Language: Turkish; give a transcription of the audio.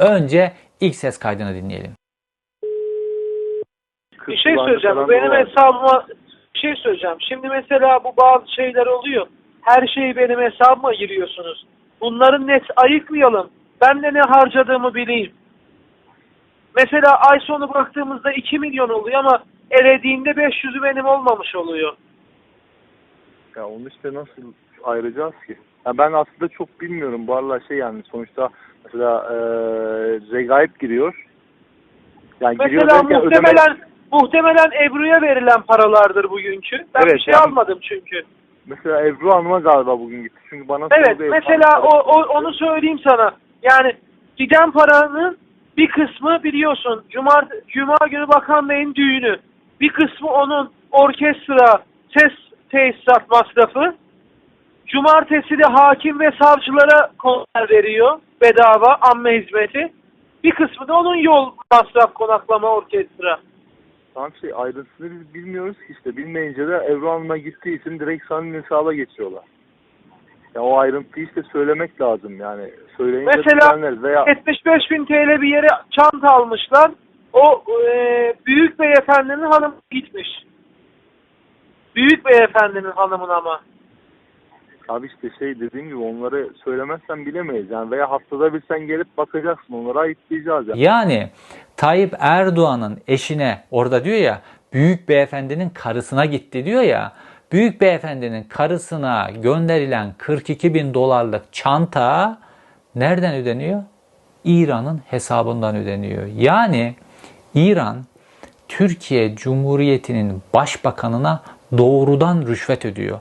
Önce ilk ses kaydını dinleyelim. Bir şey söyleyeceğim. Benim hesabıma bir şey söyleyeceğim. Şimdi mesela bu bazı şeyler oluyor. Her şeyi benim hesabıma giriyorsunuz. Bunların net ayıklayalım. Ben de ne harcadığımı bileyim. Mesela ay sonu baktığımızda 2 milyon oluyor ama elediğinde 500'ü benim olmamış oluyor. Ya onu işte nasıl ayıracağız ki? Ya ben aslında çok bilmiyorum. Bu aralar yani sonuçta mesela regaip giriyor. Yani Mesela giriyor muhtemelen Ebru'ya verilen paralardır bugünkü. Ben evet, bir şey almadım çünkü. Mesela Ebru Hanım'a galiba bugün gitti. Çünkü bana Evet, mesela onu söyleyeyim sana. Yani giden paranın bir kısmı biliyorsun Cuma günü Bakan Bey'in düğünü. Bir kısmı onun orkestra, ses tesisat masrafı. Cumartesi de hakim ve savcılara konser veriyor. Bedava amme hizmeti. Bir kısmı da onun yol masraf konaklama orkestra. Tam ayrıntısını biz bilmiyoruz ki işte. Bilmeyince de Ebru Hanım'a gittiği için direkt senin hesaba geçiyorlar. Ya o ayrıntıyı işte söylemek lazım yani. Söyleyince mesela veya 75.000 TL bir yere çanta almışlar. O büyük beyefendinin hanımı gitmiş. Büyük beyefendinin hanımın ama. abi işte dediğim gibi onları söylemezsen bilemeyiz. Yani veya haftada bir sen gelip bakacaksın, onlara ayıklayacağız yani. Yani Tayyip Erdoğan'ın eşine orada diyor ya, büyük beyefendinin karısına gitti diyor ya. Büyük beyefendinin karısına gönderilen 42 bin dolarlık çanta nereden ödeniyor? İran'ın hesabından ödeniyor. Yani İran Türkiye Cumhuriyeti'nin başbakanına doğrudan rüşvet ödüyor.